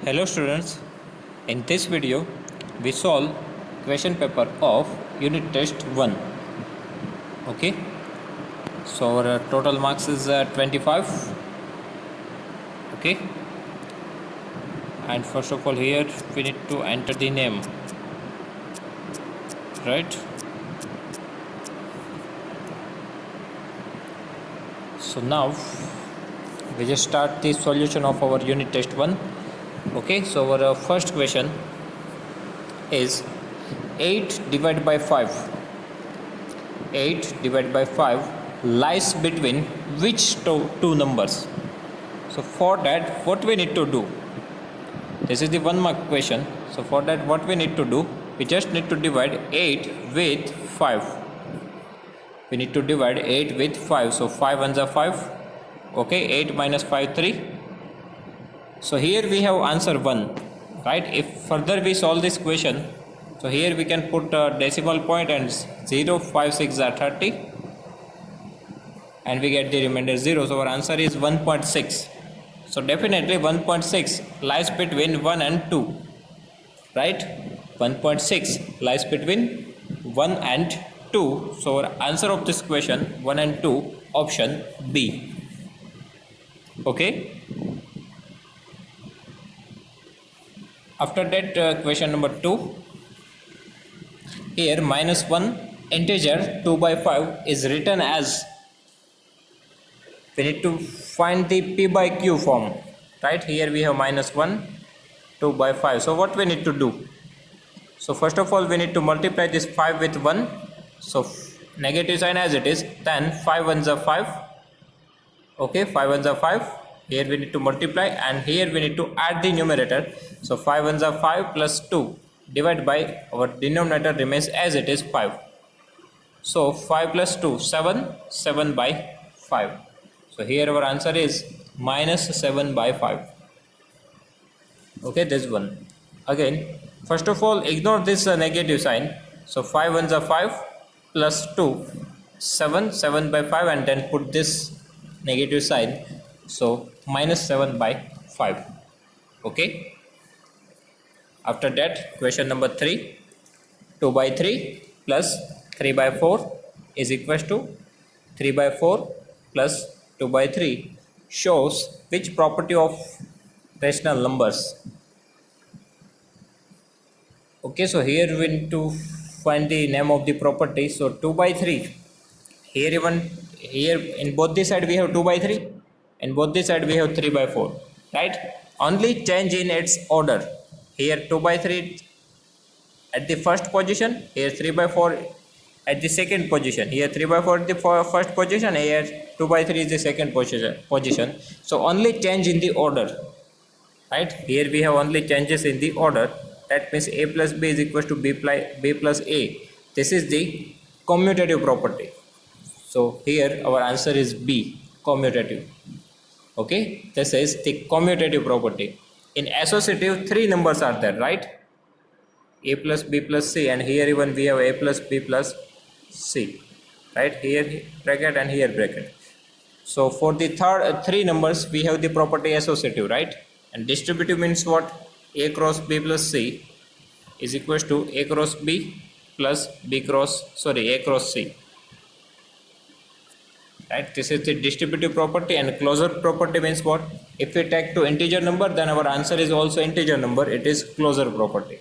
Hello students, in this video we solve question paper of unit test 1. Okay, so our total marks is 25. Okay, and first of all here we need to enter the name, right? So now we just start the solution of our unit test 1. Okay, so our first question is 8 divided by 5. 8 divided by 5 lies between which two numbers? So for that what we need to do? This is the 1 mark question. So for that what we need to do? We just need to divide 8 with 5. We need to divide 8 with 5. So 5 ones are 5. Okay, 8 minus 5 3. So here we have answer 1, right? If further we solve this question, so here we can put a decimal point and 0 5 6 are 30 and we get the remainder 0. So our answer is 1.6. So definitely 1.6 lies between 1 and 2, right? 1.6 lies between 1 and 2. So our answer of this question 1 and 2, option B. Okay. After that question number 2, here minus 1 integer 2 by 5 is written as, we need to find the p by q form, right? Here we have minus 1 2 by 5. So what we need to do? So first of all we need to multiply this 5 with 1. So negative sign as it is, then 5 ones are 5. Okay, 5 ones are 5. Here we need to multiply and here we need to add the numerator. So 5 ones are 5 plus 2 divided by our denominator remains as it is 5. So 5 plus 2 7, 7 by 5. So here our answer is minus 7 by 5. Okay, this one. Again, first of all ignore this negative sign. So 5 ones are 5 plus 2 7, 7 by 5 and then put this negative sign. So minus 7 by 5. Okay. After that question number 3, 2 by 3 plus 3 by 4 is equals to 3 by 4 plus 2 by 3 shows which property of rational numbers? Okay, so here we need to find the name of the property. So 2 by 3, here in both the side we have 2 by 3, in both the side we have 3 by 4, right? Only change in its order. Here 2 by 3 at the first position, here 3 by 4 at the second position, here 3 by 4 at the first position, here 2 by 3 is the second position. So only change in the order, right? Here we have only changes in the order. That means a plus b is equals to b plus a. This is the commutative property. So here our answer is B, commutative. Okay, this is the commutative property. In associative, 3 numbers are there, right? A plus b plus c, and here even we have a plus b plus c, right? Here bracket and here bracket. So for the third 3 numbers we have the property associative, right? And distributive means what? A cross b plus c is equals to a cross b plus a cross c. Right, this is the distributive property. And closure property means what? If we take to integer number, then our answer is also integer number. It is closure property.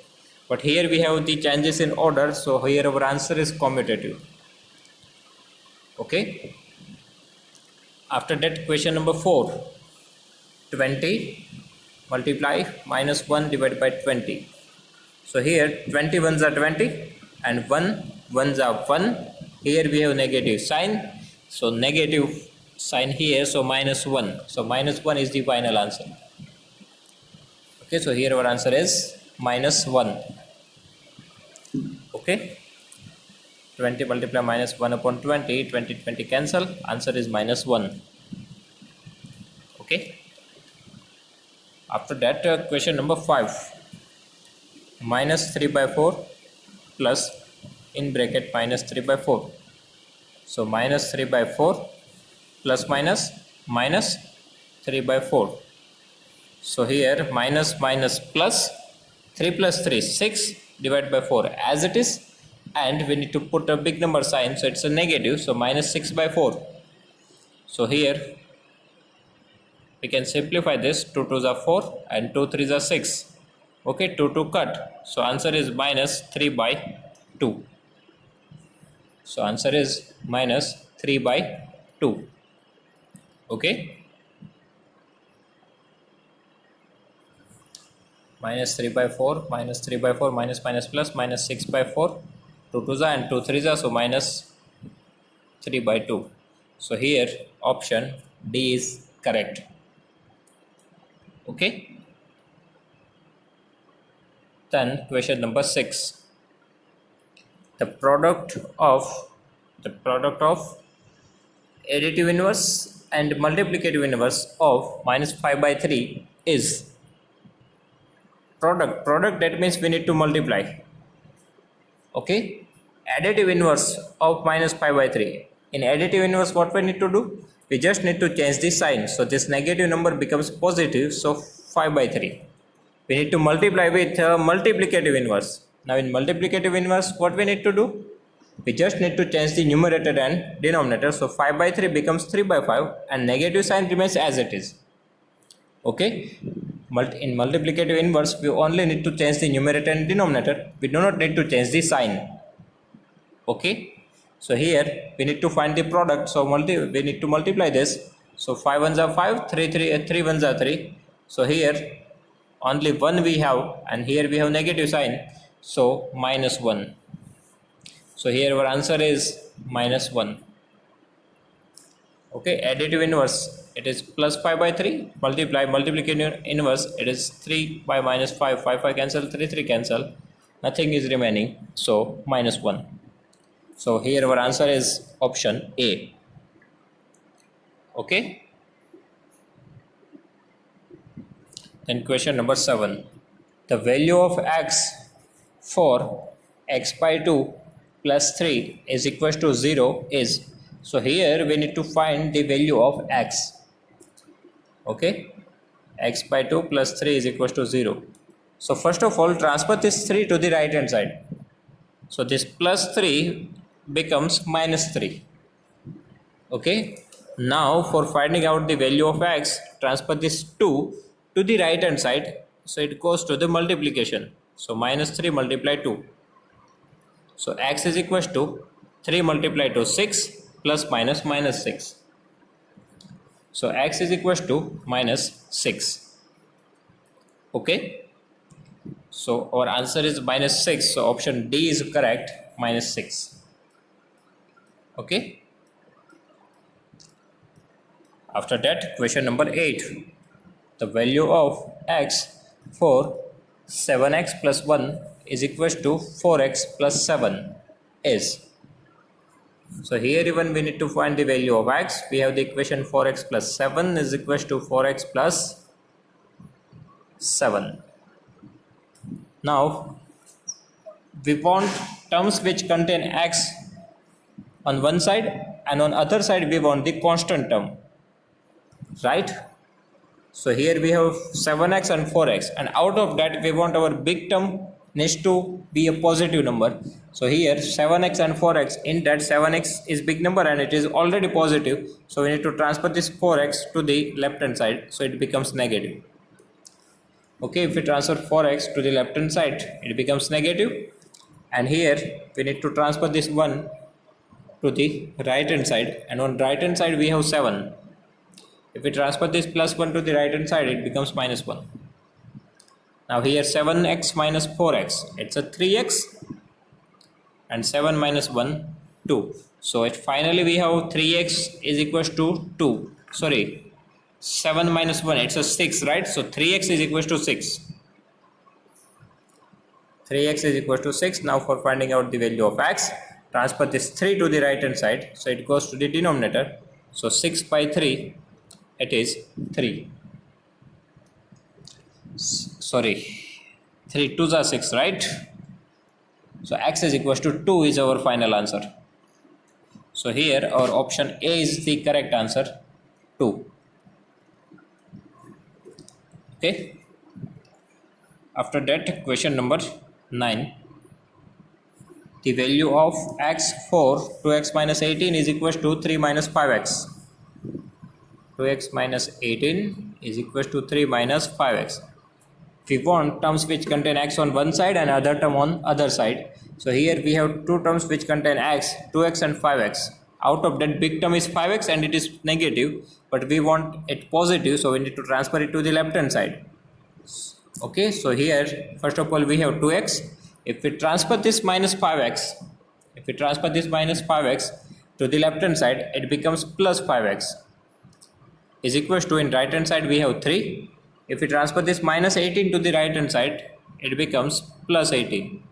But here we have the changes in order, so here our answer is commutative. Okay. After that question number 4, 20 multiply minus 1 divided by 20. So here 20 ones are 20 and 1 ones are 1. Here we have negative sign. So negative sign here, so minus 1. So minus 1 is the final answer. Okay, so here our answer is minus 1. Okay, 20 multiply minus 1 upon 20, 20 cancel, answer is minus 1. Okay. After that question number 5, minus 3 by 4 plus in bracket minus 3 by 4. So minus 3 by 4 plus minus 3 by 4. So here minus minus plus 3 plus 3 6 divided by 4 as it is, and we need to put a big number sign, so it's a negative, so minus 6 by 4. So here we can simplify this. 2 2s are 4 and 2 3s are 6. Okay, 2 2 cut, so answer is minus 3 by 2. So answer is minus 3 by 2. Okay, minus 3 by 4, minus 3 by 4, minus minus plus, minus 6 by 4, 2 2s are and 2 3s are, so minus 3 by 2. So here option D is correct. Okay, then question number 6. The product of additive inverse and multiplicative inverse of minus 5 by 3 is product, that means we need to multiply. Okay, additive inverse of minus 5 by 3. In additive inverse, what we need to do? We just need to change the sign, so this negative number becomes positive, so 5 by 3. We need to multiply with multiplicative inverse. Now in multiplicative inverse, what we need to do? We just need to change the numerator and denominator, so 5 by 3 becomes 3 by 5 and negative sign remains as it is. Okay, in multiplicative inverse, we only need to change the numerator and denominator. We do not need to change the sign. Okay, so here we need to find the product, so we need to multiply this. So 5 ones are 5, 3 ones are 3. So here only 1 we have, and here we have negative sign, so minus 1. So here our answer is minus 1. Okay, additive inverse, it is plus 5 by 3, multiplicative inverse, it is 3 by minus 5, 5 cancel, 3 cancel, nothing is remaining, so minus 1. So here our answer is option A. Okay, then question number 7. The value of x for x by 2 plus 3 is equals to 0 is, so here we need to find the value of x. Okay, x by 2 plus 3 is equals to 0. So first of all, transfer this 3 to the right hand side. So this plus 3 becomes minus 3. Okay, now for finding out the value of x, transfer this 2 to the right hand side, so it goes to the multiplication. So minus 3 multiply 2. So x is equals to 3 multiplied to 6 plus minus minus 6. So x is equals to minus 6. Okay, so our answer is minus 6. So option D is correct, minus 6. Okay, after that, question number 8. The value of x for 7x plus 1 is equals to 4x plus 7 is. So here even we need to find the value of x. We have the equation 4x plus 7 is equals to 4x plus 7. Now we want terms which contain x on one side, and on other side we want the constant term, right? So here we have 7x and 4x, and out of that we want our big term needs to be a positive number. So here 7x and 4x, in that 7x is big number and it is already positive, so we need to transfer this 4x to the left hand side, so it becomes negative. Okay, if we transfer 4x to the left hand side, it becomes negative, and here we need to transfer this 1 to the right hand side, and on right hand side we have 7. If we transfer this plus 1 to the right hand side, it becomes minus 1. Now here 7x minus 4x, it's a 3x, and 7 minus 1, 2. So it finally we have 3x is equals to 2. Sorry, 7 minus 1, it's a 6, right? So 3x is equals to 6. 3x is equals to 6. Now for finding out the value of x, transfer this 3 to the right hand side, so it goes to the denominator. So 6 by 3, it is 3. Sorry, 3 2s are 6, right? So x is equals to 2 is our final answer. So here our option A is the correct answer, 2. Okay. After that, question number 9. The value of x for 2x minus 18 is equal to 3 minus 5x. 2x minus 18 is equal to 3 minus 5x. We want terms which contain x on one side and other term on other side. So here we have two terms which contain x, 2x and 5x. Out of that, big term is 5x and it is negative, but we want it positive, so we need to transfer it to the left hand side. Okay, so here first of all we have 2x. If we transfer this minus 5x, to the left hand side, it becomes plus 5x is equals to, in right hand side we have 3. If we transfer this minus 18 to the right hand side, it becomes plus 18.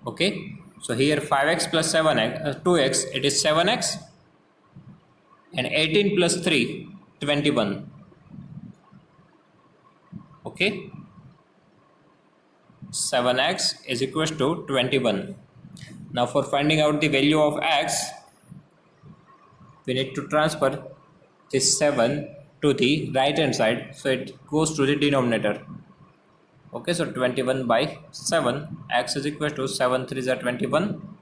Okay, so here 5x plus 7x 2x, it is 7x, and 18 plus 3, 21. Okay, 7x is equals to 21. Now for finding out the value of x, we need to transfer this 7 to the right hand side, so it goes to the denominator. Okay, so 21 by 7, x is equal to 7 3 is 21,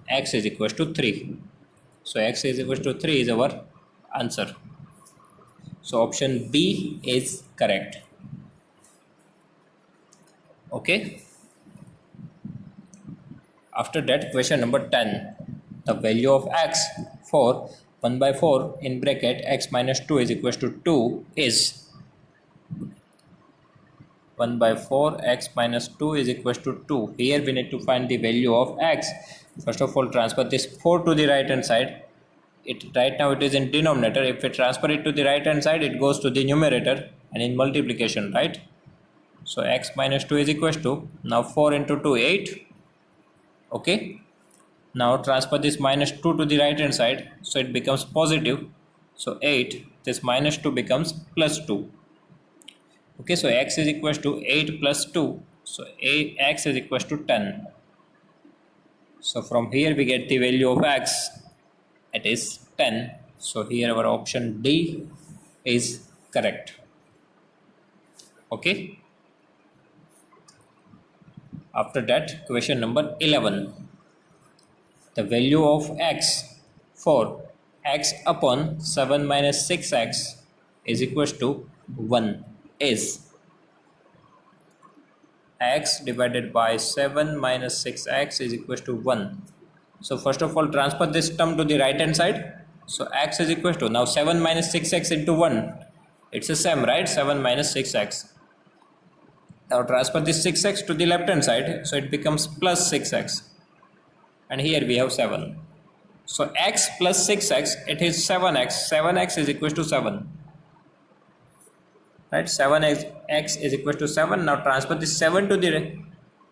x is equal to 3. So x is equal to 3 is our answer. So option B is correct. Okay. After that, question number 10. The value of x for 1 by 4 in bracket x minus 2 is equal to 2 is 1 by 4 x minus 2 is equal to 2. Here we need to find the value of x. First of all, transfer this 4 to the right hand side. Right now it is in denominator. If we transfer it to the right hand side, it goes to the numerator and in multiplication, right? So x minus 2 is equal to, now 4 into 2, 8. Okay. Now transfer this minus 2 to the right hand side, so it becomes positive. So 8, this minus 2 becomes plus 2. Okay, so x is equal to 8 plus 2. So x is equal to 10. So from here we get the value of x. It is 10. So here our option D is correct. Okay. After that, question number 11. The value of x for x upon 7 minus 6x is equal to 1 is x divided by 7 minus 6x is equal to 1. So first of all, transfer this term to the right hand side. So x is equal to, now 7 minus 6x into 1. It's the same, right? 7 minus 6x. Now transfer this 6x to the left hand side, so it becomes plus 6x. And here we have 7. So x plus 6x, it is 7x. 7x is equal to 7. Right? 7x is equal to 7. Now transfer this 7 to the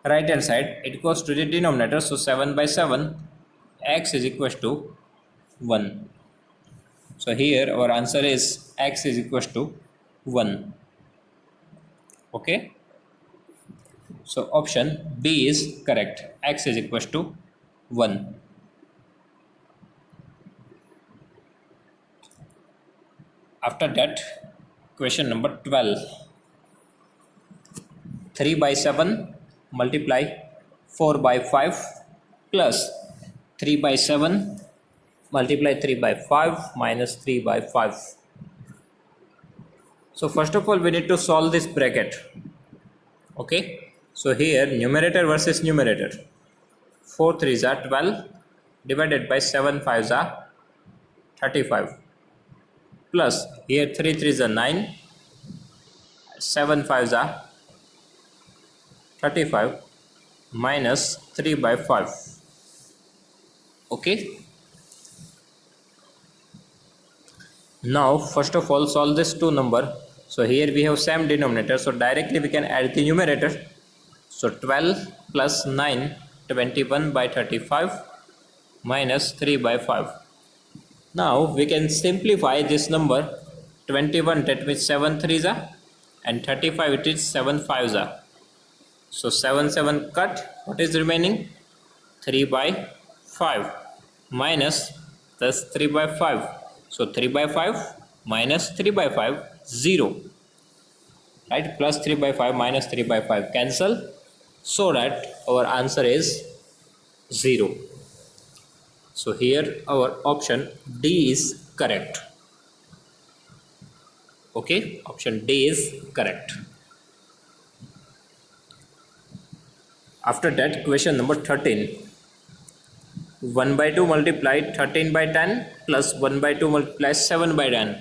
right hand side. It goes to the denominator. So 7 by 7, x is equal to 1. So here our answer is x is equal to 1. Okay. So option B is correct. X is equal to 1. After that, question number 12. 3 by 7 multiply 4 by 5 plus 3 by 7 multiply 3 by 5 minus 3 by 5. So first of all, we need to solve this bracket. Okay. So here numerator versus numerator. 4 3s are 12 divided by 7 5s are 35. Plus here 3 3s are 9. 7 5s are 35 minus 3 by 5. Okay. Now first of all, solve this two number. So here we have same denominator, so directly we can add the numerator. So 12 plus 9, 21 by 35 minus 3 by 5. Now we can simplify this number. 21, that means 7 3s are, and 35 it is 7 5s are. So 7 7 cut, what is remaining? 3 by 5 minus this 3 by 5. So 3 by 5 minus 3 by 5, 0. right? Plus 3 by 5 minus 3 by 5 cancel, so that our answer is 0. So here our option D is correct. Okay, option D is correct. After that, question number 13. 1 by 2 multiplied 13 by 10 plus 1 by 2 multiplies 7 by 10.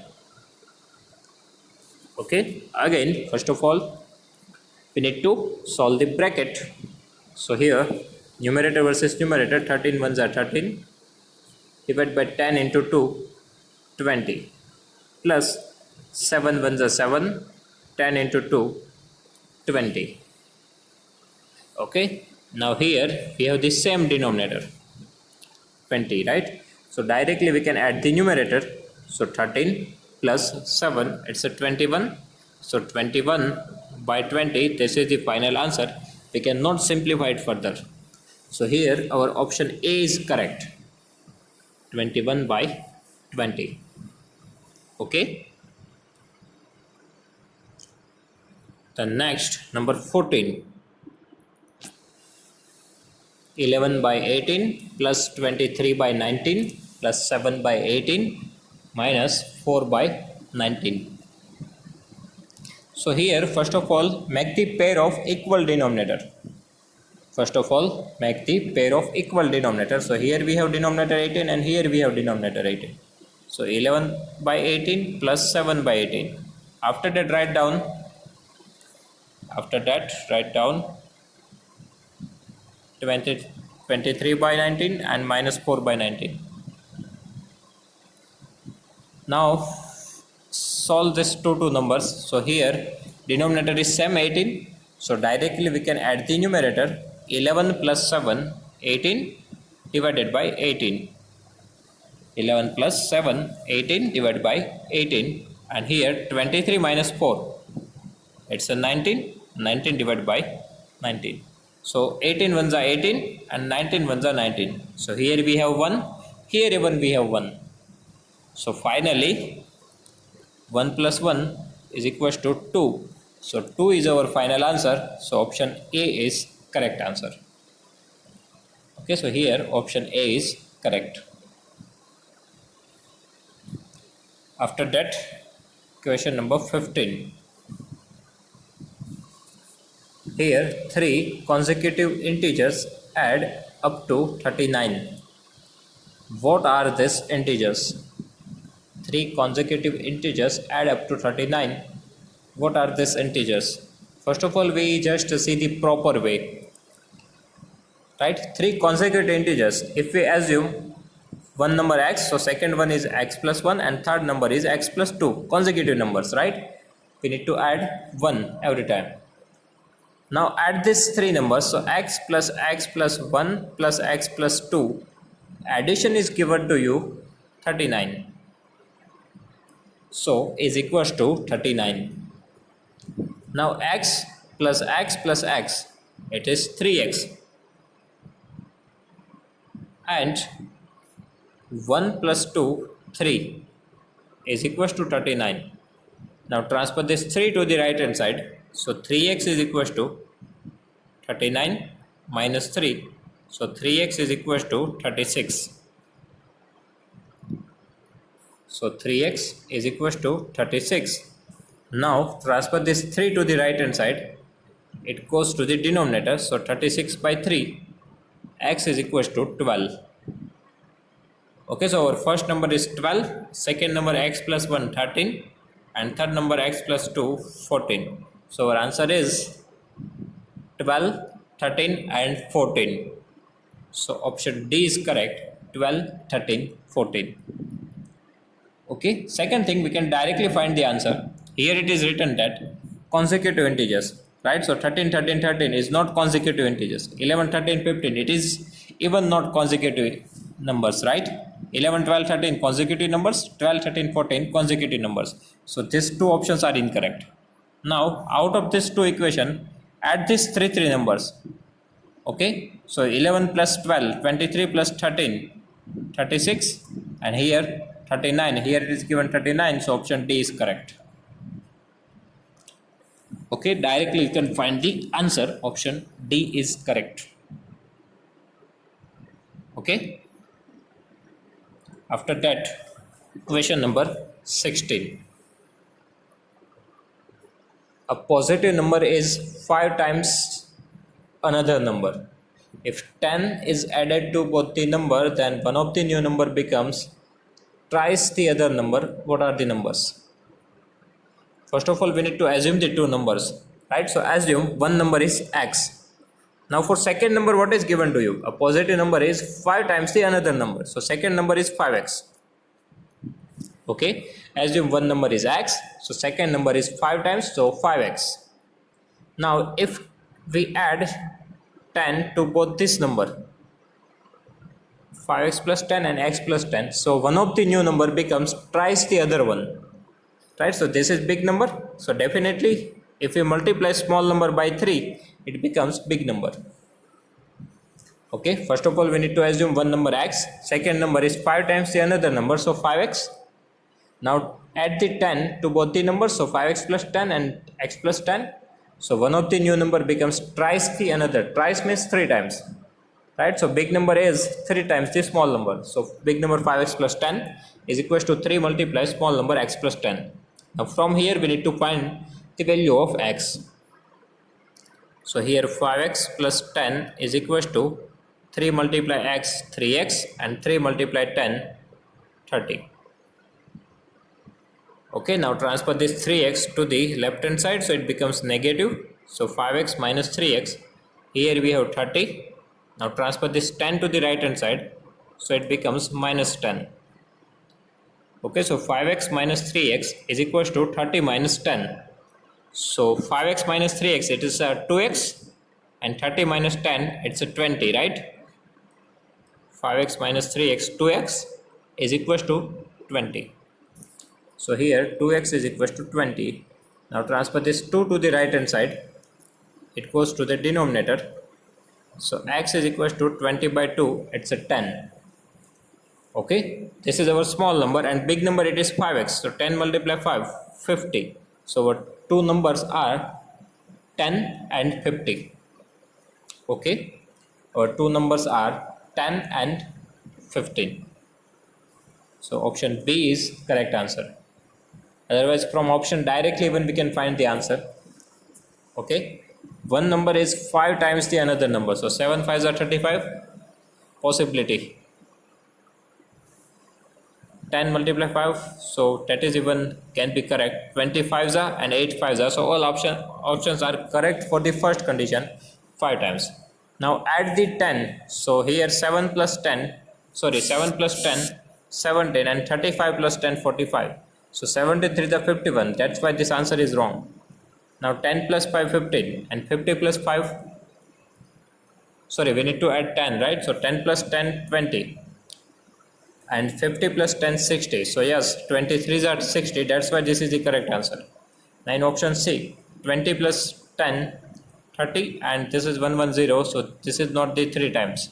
Okay, again, first of all, we need to solve the bracket. So here, numerator versus numerator, 13 ones are 13, divided by 10 into 2, 20, plus 7 ones are 7, 10 into 2, 20. Okay, now here we have the same denominator, 20, right? So directly we can add the numerator. So 13 plus 7, it's a 21. So 21 by 20, this is the final answer. We cannot simplify it further. So here our option A is correct, 21 by 20. Okay. The next, number 14. 11 by 18 plus 23 by 19 plus 7 by 18 minus 4 by 19. So here, first of all, make the pair of equal denominator. First of all, make the pair of equal denominator. So here we have denominator 18 and here we have denominator 18. So 11 by 18 plus 7 by 18. After that, write down 23 by 19 and minus 4 by 19. Now solve this two numbers. So here denominator is same 18. So directly we can add the numerator, 11 plus 7, 18 divided by 18. 11 plus 7, 18 divided by 18. And here 23 minus 4, it's a 19. 19 divided by 19. So 18 ones are 18 and 19 ones are 19. So here we have 1, here even we have 1. So finally 1 plus 1 is equals to 2. So 2 is our final answer. So option A is correct answer. Okay, so here option A is correct. After that, question number 15. Here 3 consecutive integers add up to 39. What are these integers? 3 consecutive integers add up to 39. What are these integers? First of all, we just see the proper way. Right? 3 consecutive integers. If we assume one number x, so second one is x plus 1 and third number is x plus 2. Consecutive numbers, right? We need to add 1 every time. Now add these 3 numbers. So x plus 1 plus x plus 2. Addition is given to you 39. So is equals to 39. Now x plus x, it is 3x. And 1 plus 2, 3 is equals to 39. Now transfer this 3 to the right hand side. So 3x is equals to 39 minus 3. So 3x is equals to 36. So 3x is equals to 36. Now transfer this 3 to the right hand side. It goes to the denominator. So 36 by 3. X is equals to 12. Okay, so our first number is 12. Second number x plus 1, 13. And third number x plus 2, 14. So our answer is 12, 13 and 14. So option D is correct, 12, 13, 14. Okay, second thing, we can directly find the answer. Here it is written that consecutive integers, right? So 13, 13, 13 is not consecutive integers. 11, 13, 15, it is even not consecutive numbers, right? 11, 12, 13 consecutive numbers, 12, 13, 14 consecutive numbers. So these two options are incorrect. Now out of this two equation, add these three numbers. Okay, so 11 plus 12, 23 plus 13, 36, and here 39. Here it is given 39. So option D is correct. Okay, directly you can find the answer. Option D is correct. Okay. After that, question number 16. A positive number is 5 times another number. If 10 is added to both the number, then one of the new number becomes twice the other number. What are the numbers? First of all, we need to assume the two numbers, right? So assume one number is x. Now for second number, what is given to you? A positive number is 5 times the another number. So second number is 5x. Okay, assume one number is x, so second number is 5 times, so 5x. Now if we add 10 to both this number, 5x plus 10 and x plus 10, so one of the new number becomes twice the other one, right? So this is big number, so definitely if we multiply small number by 3, it becomes big number. Okay, first of all we need to assume one number x, second number is 5 times the another number, so 5x. Now add the 10 to both the numbers, so 5x plus 10 and x plus 10. So one of the new number becomes twice the another. Twice means 3 times, right? So big number is 3 times the small number. So big number 5x plus 10 is equals to 3 multiply small number x plus 10. Now from here we need to find the value of x. So here 5x plus 10 is equals to 3 multiply x 3x and 3 multiply 10 30. Okay, now transfer this 3x to the left hand side, so it becomes negative. So 5x minus 3x, here we have 30. Now transfer this 10 to the right hand side, so it becomes minus 10. Okay, so 5x minus 3x is equals to 30 minus 10. So 5x minus 3x, it is 2x, and 30 minus 10, it's a 20, right? 5x minus 3x, 2x is equals to 20. So here 2x is equals to 20. Now transfer this 2 to the right hand side. It goes to the denominator. So x is equals to 20 by 2. It's a 10. Okay. This is our small number, and big number it is 5x. So 10 multiply 5, 50. So our two numbers are 10 and 50. Okay. Our two numbers are 10 and 15. So option B is correct answer. Otherwise from option directly even we can find the answer. Okay, one number is 5 times the another number, so 7 5s are 35. Possibility 10 multiply 5, so that is even can be correct. 25s are and 8 5s are, so all options are correct for the first condition, 5 times. Now add the 10, so here 7 plus 10, 7 plus 10 17, and 35 plus 10 45. So 73 is 51, that's why this answer is wrong. Now 10 plus 5 15, and 50 plus 5, we need to add 10, right? So 10 plus 10 20, and 50 plus 10 60. So yes, 23 are 60, that's why this is the correct answer. Now in option C, 20 plus 10 30, and this is 110, so this is not the 3 times.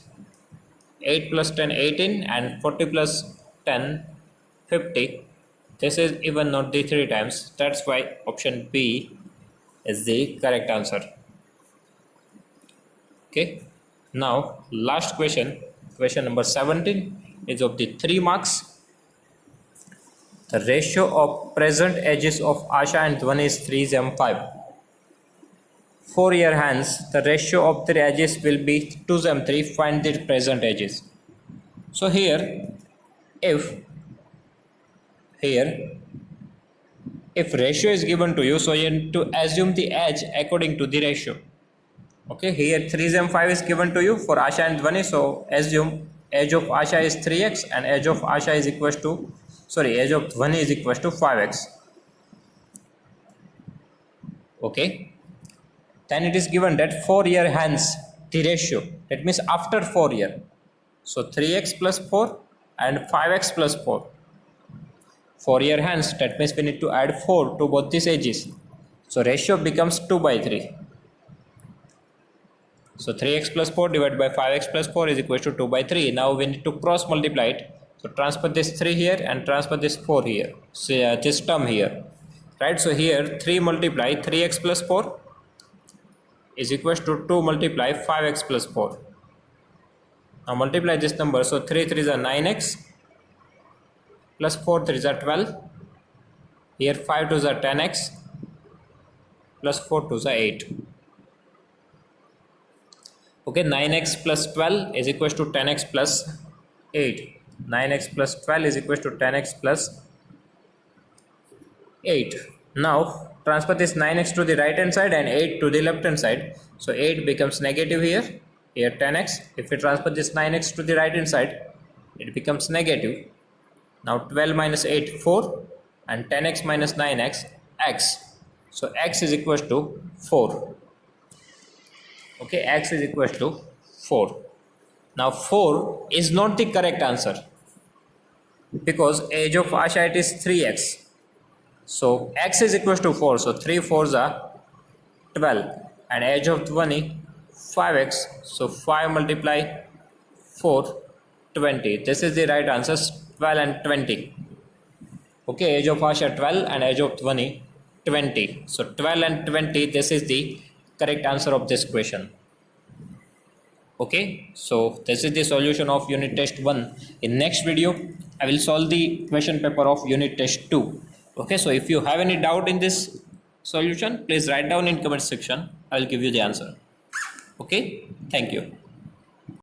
8 plus 10 18, and 40 plus 10 50. This is even not the 3 times. That's why option B is the correct answer. Okay. Now last question, question number 17 is of the 3 marks. The ratio of present ages of Asha and Dhwani is 3:5. 4 year hence, the ratio of their ages will be 2:3. Find the present ages. So here if ratio is given to you, so you need to assume the age according to the ratio. Okay, here 3:5 is given to you for Asha and Dhwani, so assume age of Asha is 3x and age of Asha is equals to age of Dhwani is equals to 5x. Okay, then it is given that 4 year hence the ratio, that means after 4 year, so 3x plus 4 and 5x plus 4. 4 year hence, that means we need to add 4 to both these ages, so ratio becomes 2/3. So 3x plus 4 divided by 5x plus 4 is equal to 2/3. Now we need to cross multiply it, so transfer this 3 here and transfer this 4 here, so this term here. right? So here 3 multiply 3x plus 4 is equals to 2 multiply 5x plus 4. Now multiply this number, so 3 3s are 9x plus 4 3s are 12. Here 5 2s are 10x plus 4 2s are 8. Okay, 9x plus 12 is equals to 10x plus 8. 9x plus 12 is equals to 10x plus 8. Now transfer this 9x to the right hand side and 8 to the left hand side. So 8 becomes negative here. Here 10x. If we transfer this 9x to the right hand side, it becomes negative. Now 12 minus 8 4 and 10x minus 9x x. So x is equals to 4. Okay, x is equals to 4. Now 4 is not the correct answer because age of Asha it is 3x. So x is equals to 4. So 3 4s are 12 and age of Dhwani 5x. So 5 multiply 4 20. This is the right answer, 12 and 20. Okay, age of Asha 12 and age of Dhwani 20. So 12 and 20, this is the correct answer of this question. Okay, so this is the solution of unit test 1. In next video I will solve the question paper of unit test 2. Okay, so if you have any doubt in this solution, please write down in comment section. I will give you the answer. Okay, thank you.